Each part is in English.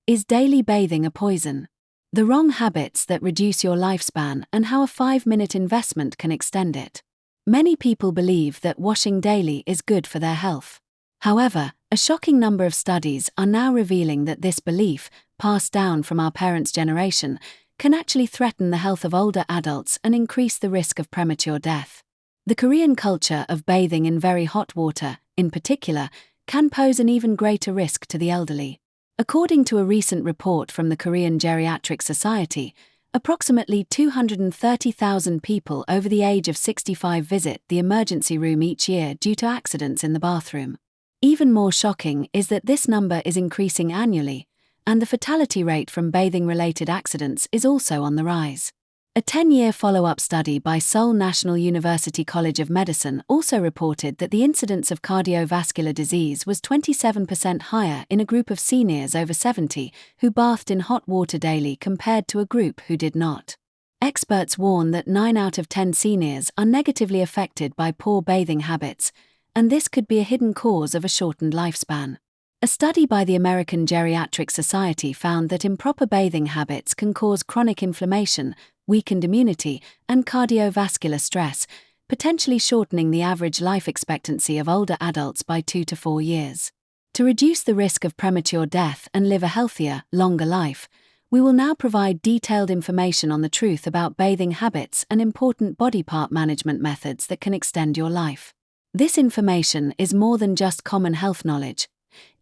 Is daily bathing a poison? The wrong habits that reduce your lifespan and how a 5-minute investment can extend it. Many people believe that washing daily is good for their health. However, a shocking number of studies are now revealing that this belief, passed down from our parents' generation, can actually threaten the health of older adults and increase the risk of premature death. The Korean culture of bathing in very hot water, in particular, can pose an even greater risk to the elderly. According to a recent report from the Korean Geriatric Society, approximately 230,000 people over the age of 65 visit the emergency room each year due to accidents in the bathroom. Even more shocking is that this number is increasing annually, and the fatality rate from bathing-related accidents is also on the rise. A 10-year follow-up study by Seoul National University College of Medicine also reported that the incidence of cardiovascular disease was 27% higher in a group of seniors over 70 who bathed in hot water daily compared to a group who did not. Experts warn that 9 out of 10 seniors are negatively affected by poor bathing habits, and this could be a hidden cause of a shortened lifespan. A study by the American Geriatric Society found that improper bathing habits can cause chronic inflammation, weakened immunity, and cardiovascular stress, potentially shortening the average life expectancy of older adults by 2 to 4 years. To reduce the risk of premature death and live a healthier, longer life, we will now provide detailed information on the truth about bathing habits and important body part management methods that can extend your life. This information is more than just common health knowledge.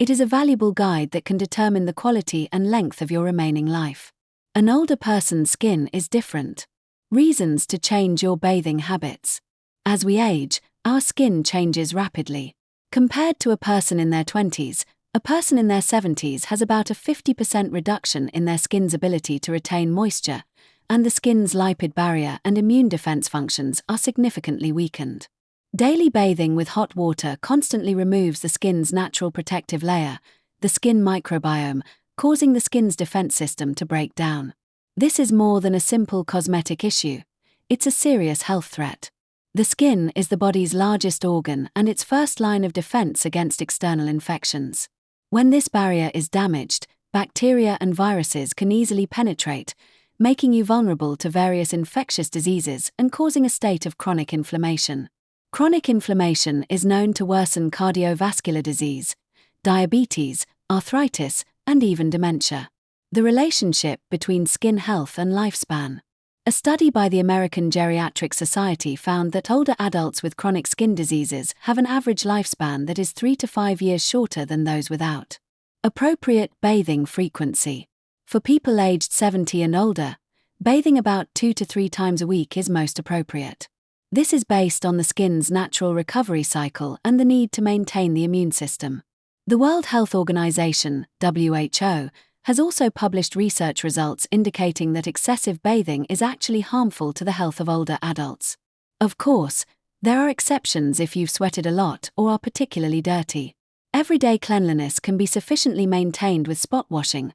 It is a valuable guide that can determine the quality and length of your remaining life. An older person's skin is different. Reasons to change your bathing habits. As we age, our skin changes rapidly. Compared to a person in their 20s, a person in their 70s has about a 50% reduction in their skin's ability to retain moisture, and the skin's lipid barrier and immune defense functions are significantly weakened. Daily bathing with hot water constantly removes the skin's natural protective layer, the skin microbiome, causing the skin's defense system to break down. This is more than a simple cosmetic issue. It's a serious health threat. The skin is the body's largest organ and its first line of defense against external infections. When this barrier is damaged, bacteria and viruses can easily penetrate, making you vulnerable to various infectious diseases and causing a state of chronic inflammation. Chronic inflammation is known to worsen cardiovascular disease, diabetes, arthritis, and even dementia. The relationship between skin health and lifespan. A study by the American Geriatric Society found that older adults with chronic skin diseases have an average lifespan that is 3 to 5 years shorter than those without. Appropriate bathing frequency. For people aged 70 and older, bathing about 2 to 3 times a week is most appropriate. This is based on the skin's natural recovery cycle and the need to maintain the immune system. The World Health Organization, WHO, has also published research results indicating that excessive bathing is actually harmful to the health of older adults. Of course, there are exceptions if you've sweated a lot or are particularly dirty. Everyday cleanliness can be sufficiently maintained with spot washing,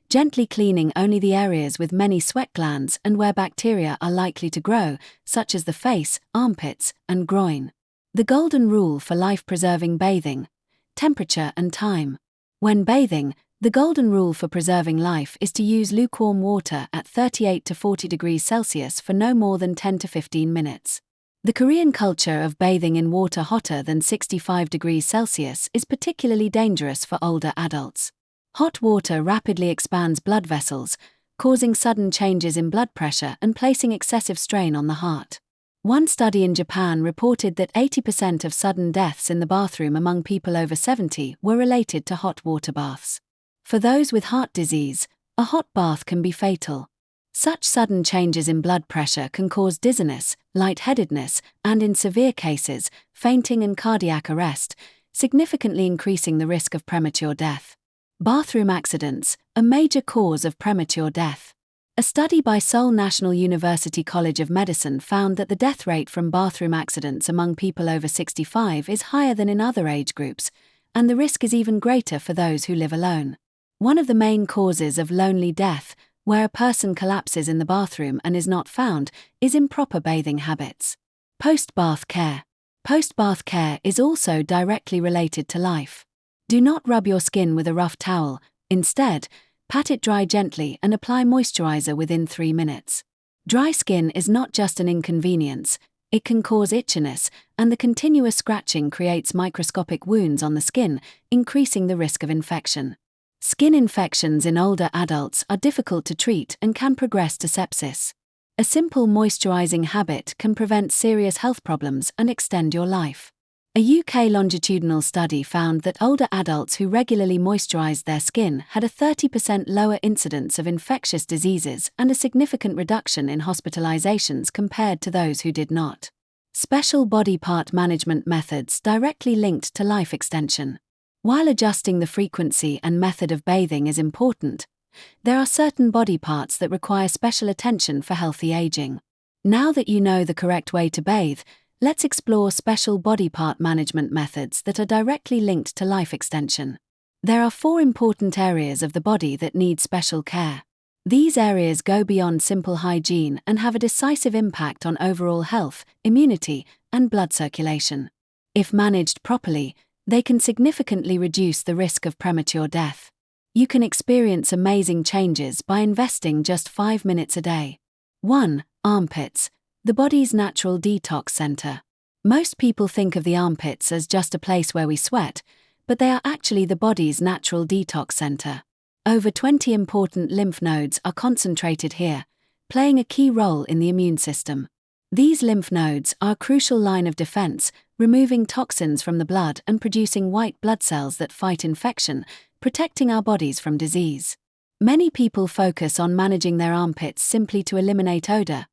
gently cleaning only the areas with many sweat glands and where bacteria are likely to grow, such as the face, armpits, and groin. The golden rule for life-preserving bathing: temperature and time. When bathing, the golden rule for preserving life is to use lukewarm water at 38 to 40 degrees Celsius for no more than 10 to 15 minutes. The Korean culture of bathing in water hotter than 65 degrees Celsius is particularly dangerous for older adults. Hot water rapidly expands blood vessels, causing sudden changes in blood pressure and placing excessive strain on the heart. One study in Japan reported that 80% of sudden deaths in the bathroom among people over 70 were related to hot water baths. For those with heart disease, a hot bath can be fatal. Such sudden changes in blood pressure can cause dizziness, lightheadedness, and in severe cases, fainting and cardiac arrest, significantly increasing the risk of premature death. Bathroom accidents, a major cause of premature death. A study by Seoul National University College of Medicine found that the death rate from bathroom accidents among people over 65 is higher than in other age groups, and the risk is even greater for those who live alone. One of the main causes of lonely death, where a person collapses in the bathroom and is not found, is improper bathing habits. Post-bath care. Post-bath care is also directly related to life. Do not rub your skin with a rough towel. Instead, Pat it dry gently and apply moisturizer within 3 minutes. Dry skin is not just an inconvenience, it can cause itchiness, and the continuous scratching creates microscopic wounds on the skin, increasing the risk of infection. Skin infections in older adults are difficult to treat and can progress to sepsis. A simple moisturizing habit can prevent serious health problems and extend your life. A UK longitudinal study found that older adults who regularly moisturized their skin had a 30% lower incidence of infectious diseases and a significant reduction in hospitalizations compared to those who did not. Special body part management methods directly linked to life extension. While adjusting the frequency and method of bathing is important, there are certain body parts that require special attention for healthy aging. Now that you know the correct way to bathe, let's explore special body part management methods that are directly linked to life extension. There are 4 important areas of the body that need special care. These areas go beyond simple hygiene and have a decisive impact on overall health, immunity, and blood circulation. If managed properly, they can significantly reduce the risk of premature death. You can experience amazing changes by investing just 5 minutes a day. 1. Armpits, the body's natural detox center. Most people think of the armpits as just a place where we sweat, but they are actually the body's natural detox center. Over 20 important lymph nodes are concentrated here, playing a key role in the immune system. These lymph nodes are a crucial line of defense, removing toxins from the blood and producing white blood cells that fight infection, protecting our bodies from disease. Many people focus on managing their armpits simply to eliminate odor,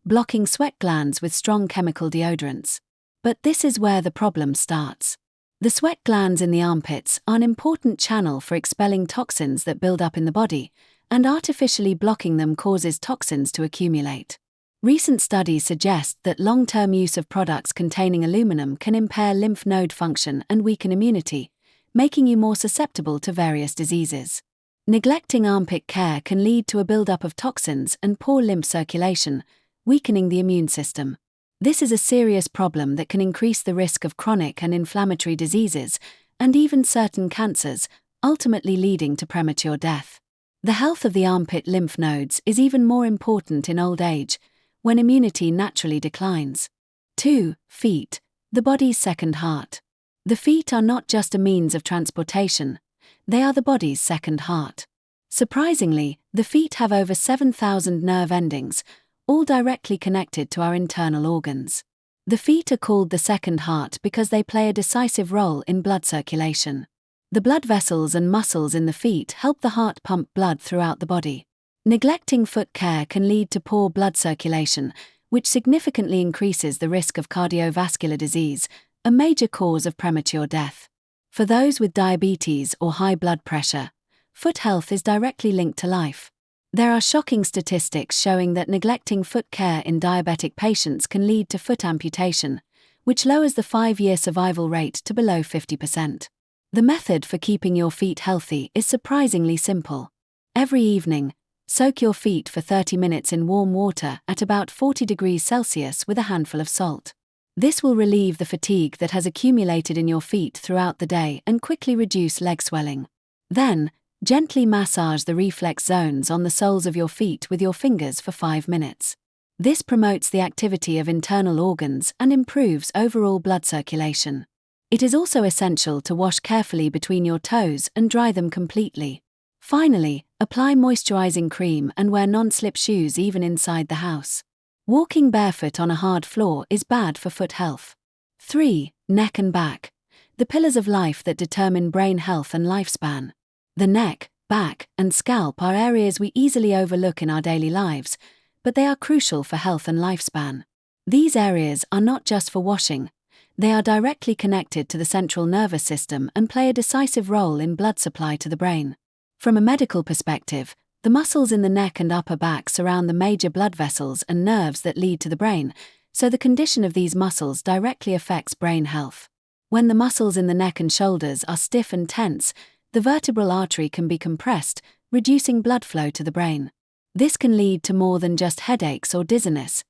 blocking sweat glands with strong chemical deodorants. But this is where the problem starts. The sweat glands in the armpits are an important channel for expelling toxins that build up in the body, and artificially blocking them causes toxins to accumulate. Recent studies suggest that long-term use of products containing aluminum can impair lymph node function and weaken immunity, making you more susceptible to various diseases. Neglecting armpit care can lead to a buildup of toxins and poor lymph circulation, weakening the immune system. This is a serious problem that can increase the risk of chronic and inflammatory diseases, and even certain cancers, ultimately leading to premature death. The health of the armpit lymph nodes is even more important in old age, when immunity naturally declines. 2. Feet, the body's second heart. The feet are not just a means of transportation, they are the body's second heart. Surprisingly, the feet have over 7,000 nerve endings, all directly connected to our internal organs. The feet are called the second heart because they play a decisive role in blood circulation. The blood vessels and muscles in the feet help the heart pump blood throughout the body. Neglecting foot care can lead to poor blood circulation, which significantly increases the risk of cardiovascular disease, a major cause of premature death. For those with diabetes or high blood pressure, foot health is directly linked to life. There are shocking statistics showing that neglecting foot care in diabetic patients can lead to foot amputation, which lowers the 5-year survival rate to below 50%. The method for keeping your feet healthy is surprisingly simple. Every evening, soak your feet for 30 minutes in warm water at about 40 degrees Celsius with a handful of salt. This will relieve the fatigue that has accumulated in your feet throughout the day and quickly reduce leg swelling. Then, gently massage the reflex zones on the soles of your feet with your fingers for 5 minutes. This promotes the activity of internal organs and improves overall blood circulation. It is also essential to wash carefully between your toes and dry them completely. Finally, apply moisturizing cream and wear non-slip shoes even inside the house. Walking barefoot on a hard floor is bad for foot health. 3. Neck and back, the pillars of life that determine brain health and lifespan. The neck, back, and scalp are areas we easily overlook in our daily lives, but they are crucial for health and lifespan. These areas are not just for washing, they are directly connected to the central nervous system and play a decisive role in blood supply to the brain. From a medical perspective, the muscles in the neck and upper back surround the major blood vessels and nerves that lead to the brain, so the condition of these muscles directly affects brain health. When the muscles in the neck and shoulders are stiff and tense, the vertebral artery can be compressed, reducing blood flow to the brain. This can lead to more than just headaches or dizziness.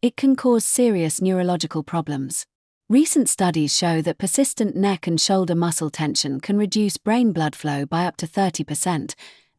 It can cause serious neurological problems. Recent studies show that persistent neck and shoulder muscle tension can reduce brain blood flow by up to 30%,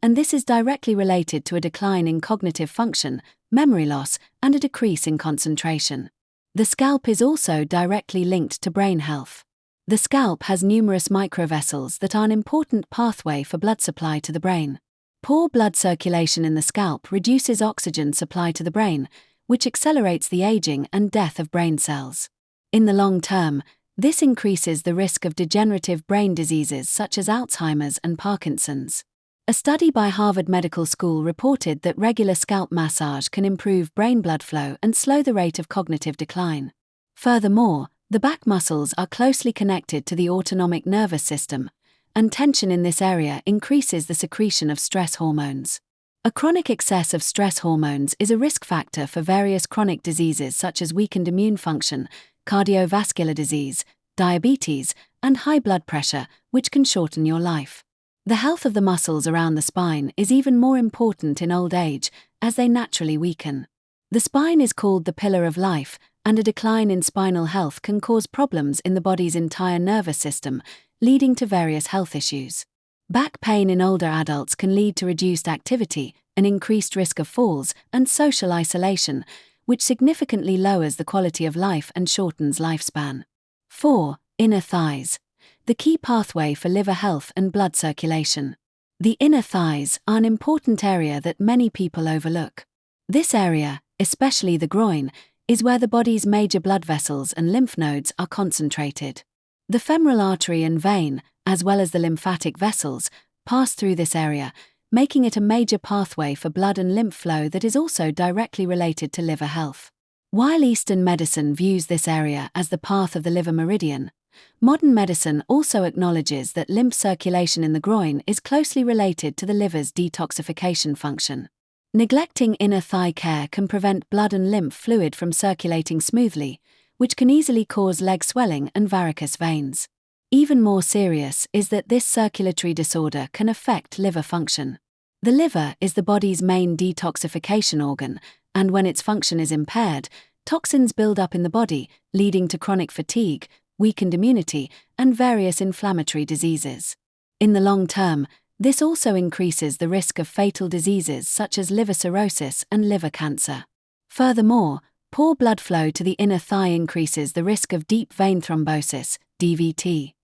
and this is directly related to a decline in cognitive function, memory loss, and a decrease in concentration. The scalp is also directly linked to brain health. The scalp has numerous microvessels that are an important pathway for blood supply to the brain. Poor blood circulation in the scalp reduces oxygen supply to the brain, which accelerates the aging and death of brain cells. In the long term, this increases the risk of degenerative brain diseases such as Alzheimer's and Parkinson's. A study by Harvard Medical School reported that regular scalp massage can improve brain blood flow and slow the rate of cognitive decline. Furthermore, the back muscles are closely connected to the autonomic nervous system, and tension in this area increases the secretion of stress hormones. A chronic excess of stress hormones is a risk factor for various chronic diseases such as weakened immune function, cardiovascular disease, diabetes, and high blood pressure, which can shorten your life. The health of the muscles around the spine is even more important in old age, as they naturally weaken. The spine is called the pillar of life, and a decline in spinal health can cause problems in the body's entire nervous system, leading to various health issues. Back pain in older adults can lead to reduced activity, an increased risk of falls, and social isolation, which significantly lowers the quality of life and shortens lifespan. 4. Inner thighs. The key pathway for liver health and blood circulation. The inner thighs are an important area that many people overlook. This area, especially the groin, is where the body's major blood vessels and lymph nodes are concentrated. The femoral artery and vein, as well as the lymphatic vessels, pass through this area, making it a major pathway for blood and lymph flow that is also directly related to liver health. While Eastern medicine views this area as the path of the liver meridian, modern medicine also acknowledges that lymph circulation in the groin is closely related to the liver's detoxification function. Neglecting inner thigh care can prevent blood and lymph fluid from circulating smoothly, which can easily cause leg swelling and varicose veins. Even more serious is that this circulatory disorder can affect liver function. The liver is the body's main detoxification organ, and when its function is impaired, toxins build up in the body, leading to chronic fatigue, weakened immunity, and various inflammatory diseases. In the long term, this also increases the risk of fatal diseases such as liver cirrhosis and liver cancer. Furthermore, poor blood flow to the inner thigh increases the risk of deep vein thrombosis, DVT.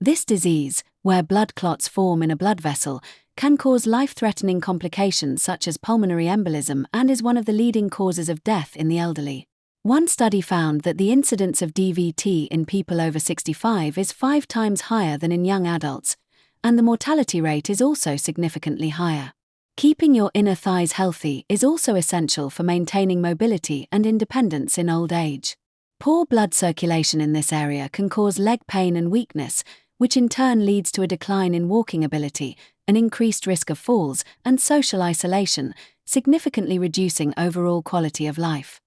This disease, where blood clots form in a blood vessel, can cause life-threatening complications such as pulmonary embolism and is one of the leading causes of death in the elderly. One study found that the incidence of DVT in people over 65 is 5 times higher than in young adults, and the mortality rate is also significantly higher. Keeping your inner thighs healthy is also essential for maintaining mobility and independence in old age. Poor blood circulation in this area can cause leg pain and weakness, which in turn leads to a decline in walking ability, an increased risk of falls, and social isolation, significantly reducing overall quality of life.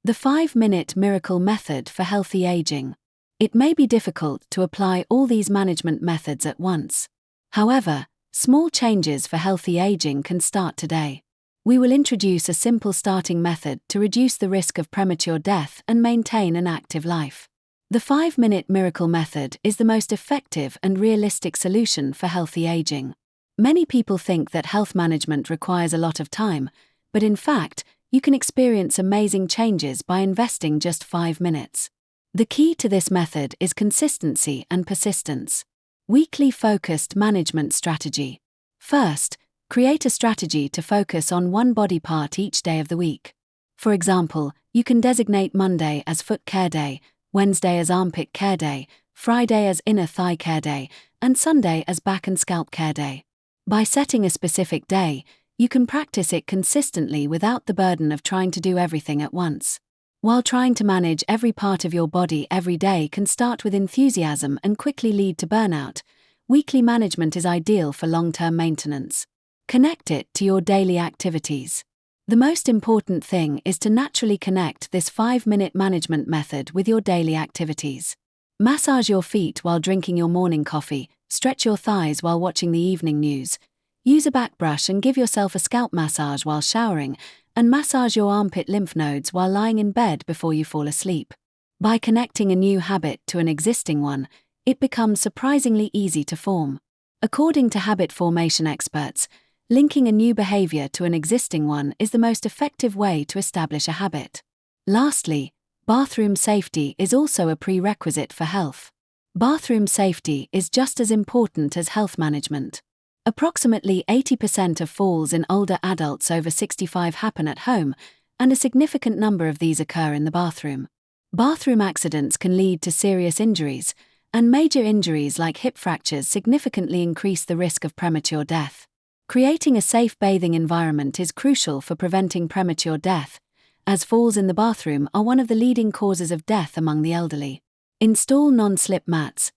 The 5-minute miracle method for healthy aging. It may be difficult to apply all these management methods at once. However, small changes for healthy aging can start today. We will introduce a simple starting method to reduce the risk of premature death and maintain an active life. The 5-minute miracle method is the most effective and realistic solution for healthy aging. Many people think that health management requires a lot of time, but in fact, you can experience amazing changes by investing just 5 minutes. The key to this method is consistency and persistence. Weekly focused management strategy. First, create a strategy to focus on one body part each day of the week. For example, you can designate Monday as foot care day, Wednesday as armpit care day, Friday as inner thigh care day, and Sunday as back and scalp care day. By setting a specific day, you can practice it consistently without the burden of trying to do everything at once. While trying to manage every part of your body every day can start with enthusiasm and quickly lead to burnout, weekly management is ideal for long-term maintenance. Connect it to your daily activities. The most important thing is to naturally connect this 5-minute management method with your daily activities. Massage your feet while drinking your morning coffee, stretch your thighs while watching the evening news, use a back brush and give yourself a scalp massage while showering, and massage your armpit lymph nodes while lying in bed before you fall asleep. By connecting a new habit to an existing one, it becomes surprisingly easy to form. According to habit formation experts, Linking a new behavior to an existing one is the most effective way to establish a habit. Lastly, bathroom safety is also a prerequisite for health. Bathroom safety is just as important as health management. Approximately 80% of falls in older adults over 65 happen at home, and a significant number of these occur in the bathroom. Bathroom accidents can lead to serious injuries, and major injuries like hip fractures significantly increase the risk of premature death. Creating a safe bathing environment is crucial for preventing premature death, as falls in the bathroom are one of the leading causes of death among the elderly. Install non-slip mats.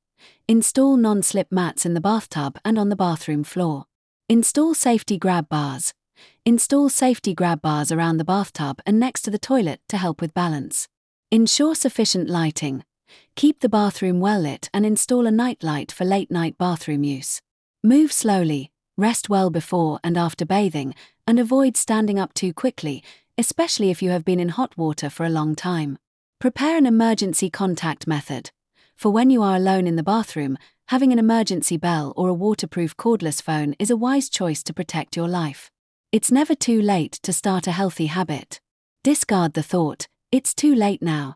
Install non-slip mats in the bathtub and on the bathroom floor. Install safety grab bars. Install safety grab bars around the bathtub and next to the toilet to help with balance. Ensure sufficient lighting. Keep the bathroom well lit and install a night light for late-night bathroom use. Move slowly, rest well before and after bathing, and avoid standing up too quickly, especially if you have been in hot water for a long time. Prepare an emergency contact method. For when you are alone in the bathroom, having an emergency bell or a waterproof cordless phone is a wise choice to protect your life. It's never too late to start a healthy habit. Discard the thought, "It's too late now."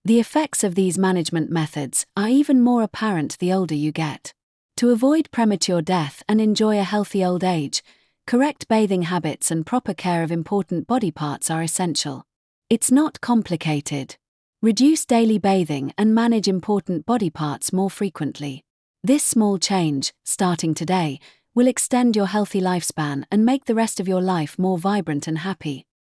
The effects of these management methods are even more apparent the older you get. To avoid premature death and enjoy a healthy old age, correct bathing habits and proper care of important body parts are essential. It's not complicated. Reduce daily bathing and manage important body parts more frequently. This small change, starting today, will extend your healthy lifespan and make the rest of your life more vibrant and happy.